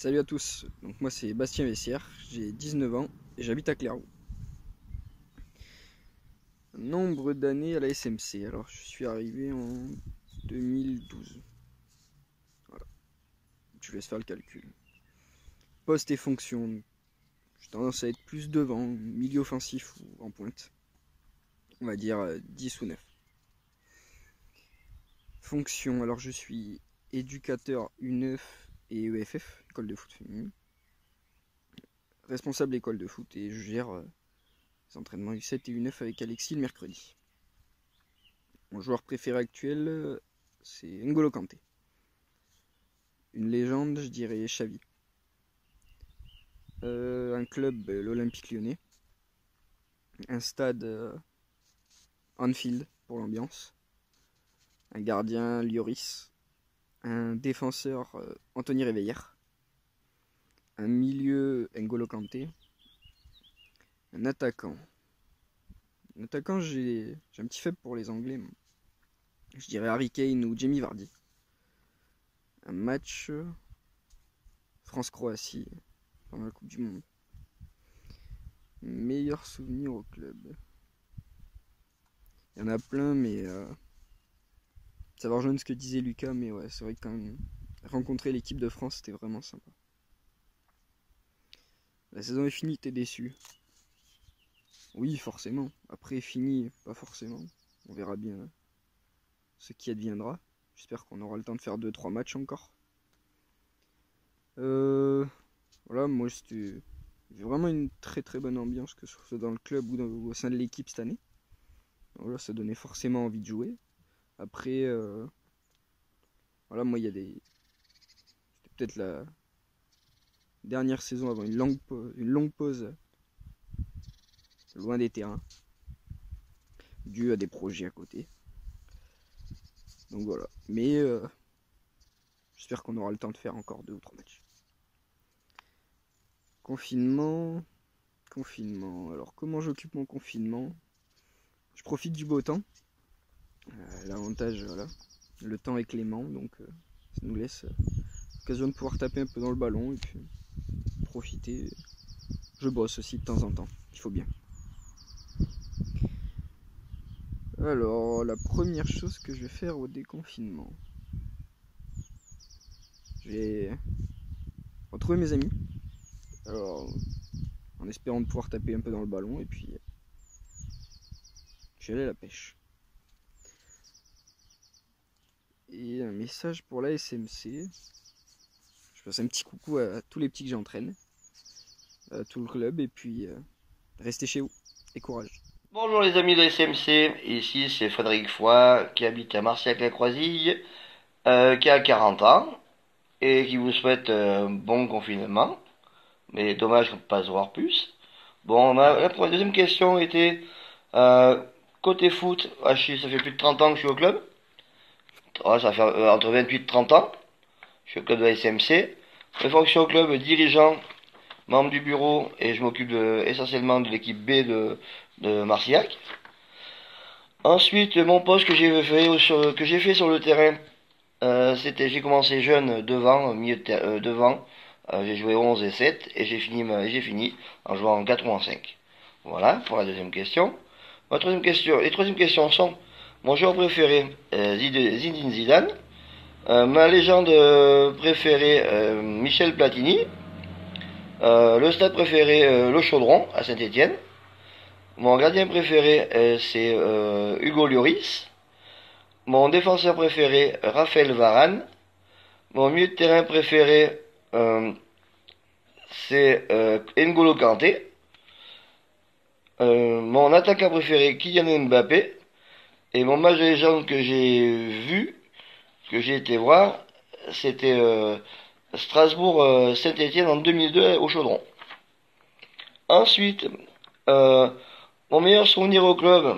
Salut à tous, donc moi c'est Bastien Vessière, j'ai 19 ans et j'habite à Clairvaux. Nombre d'années à la SMC, alors je suis arrivé en 2012. Voilà, tu laisses faire le calcul. Poste et fonction, j'ai tendance à être plus devant, milieu offensif ou en pointe. On va dire 10 ou 9. Fonction, alors je suis éducateur U9 et EFF, école de foot féminine. Responsable école de foot et je gère les entraînements U7 et U9 avec Alexis le mercredi. Mon joueur préféré actuel, c'est N'Golo Kanté. Une légende, je dirais Xavi. Un club, l'Olympique Lyonnais. Un stade, Anfield pour l'ambiance. Un gardien, Lloris. Un défenseur, Anthony Réveillère. Un milieu, N'Golo Kanté. Un attaquant. J'ai un petit faible pour les Anglais. Je dirais Harry Kane ou Jamie Vardy. Un match, France-Croatie pendant la Coupe du Monde. Meilleur souvenir au club. Il y en a plein, mais ça va rejoindre ce que disait Lucas, mais ouais, c'est vrai que quand même, rencontrer l'équipe de France, c'était vraiment sympa. La saison est finie, t'es déçu? Oui, forcément. Après, fini, pas forcément. On verra bien ce qui adviendra. J'espère qu'on aura le temps de faire 2-3 matchs encore. Voilà, moi c'était vraiment une très très bonne ambiance, que ce soit dans le club ou au sein de l'équipe cette année. Voilà, ça donnait forcément envie de jouer. Après, voilà, moi il y a des. C'était peut-être la dernière saison avant une longue pause loin des terrains, dû à des projets à côté. Donc voilà. Mais j'espère qu'on aura le temps de faire encore 2 ou 3 matchs. Confinement. Alors comment j'occupe mon confinement? Je profite du beau temps. L'avantage, voilà. Le temps est clément, donc ça nous laisse l'occasion de pouvoir taper un peu dans le ballon et puis profiter. Je bosse aussi de temps en temps, il faut bien. Alors, la première chose que je vais faire au déconfinement, je vais retrouver mes amis. Alors, en espérant de pouvoir taper un peu dans le ballon et puis je vais aller à la pêche. Et un message pour la SMC. Je passe un petit coucou à tous les petits que j'entraîne, à tout le club, et puis restez chez vous et courage. Bonjour les amis de la SMC, ici c'est Frédéric Foy qui habite à Marciac-la-Croisille, qui a 40 ans et qui vous souhaite un bon confinement, mais dommage qu'on ne peut pas se voir plus. Bon, la deuxième question était euh, côté foot, ça fait plus de 30 ans que je suis au club. Ça fait entre 28 et 30 ans, je suis au club de la SMC. Je fonction au club dirigeant, membre du bureau et je m'occupe essentiellement de l'équipe B de Marciac. Ensuite, mon poste que j'ai fait sur le terrain, j'ai commencé jeune devant, devant. J'ai joué 11 et 7 et j'ai fini en jouant en 4 ou en 5. Voilà pour la deuxième question. Les troisième questions sont mon joueur préféré, Zinedine Zidane, ma légende préférée, Michel Platini, le stade préféré, Le Chaudron à Saint-Étienne. Mon gardien préféré, c'est Hugo Lloris. Mon défenseur préféré, Raphaël Varane. Mon milieu de terrain préféré, c'est N'Golo Kanté. Mon attaquant préféré, Kylian Mbappé. Et mon match de légende que j'ai vu, que j'ai été voir, c'était Strasbourg-Saint-Étienne en 2002 au Chaudron. Ensuite, euh, mon meilleur souvenir au club,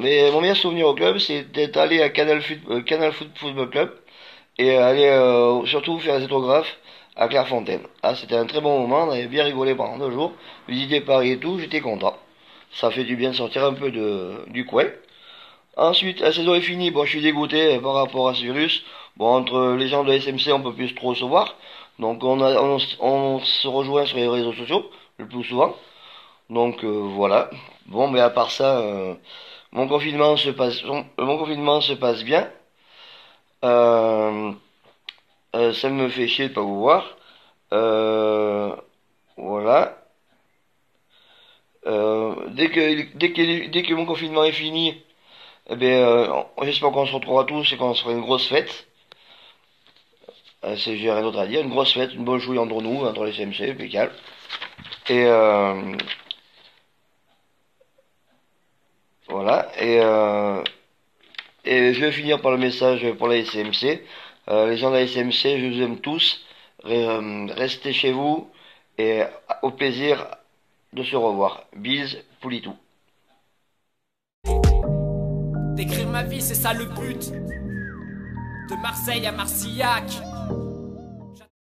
c'est d'être allé à Canal Foot Football Club et aller surtout faire des autographes à Clairefontaine. Ah, c'était un très bon moment, on avait bien rigolé pendant 2 jours, visiter Paris et tout, j'étais content. Ça fait du bien de sortir un peu du coin. Ensuite, la saison est finie, bon, je suis dégoûté par rapport à ce virus. Bon, entre les gens de la SMC, on peut plus trop se voir. Donc on se rejoint sur les réseaux sociaux le plus souvent. Donc voilà. Bon, mais à part ça, mon confinement se passe bien. Euh, Ça me fait chier de pas vous voir. Euh, voilà. Dès que mon confinement est fini, eh bien, j'espère qu'on se retrouvera tous et qu'on se fera une grosse fête. J'ai rien d'autre à dire. Une grosse fête, une bonne chouille entre nous, entre les CMC, impeccable. Et voilà. Et je vais finir par le message pour la SMC. Les gens de la SMC, je vous aime tous. Restez chez vous et au plaisir de se revoir. Bise, Poulitou. D'écrire ma vie, c'est ça le but. De Marseille à Marcillac.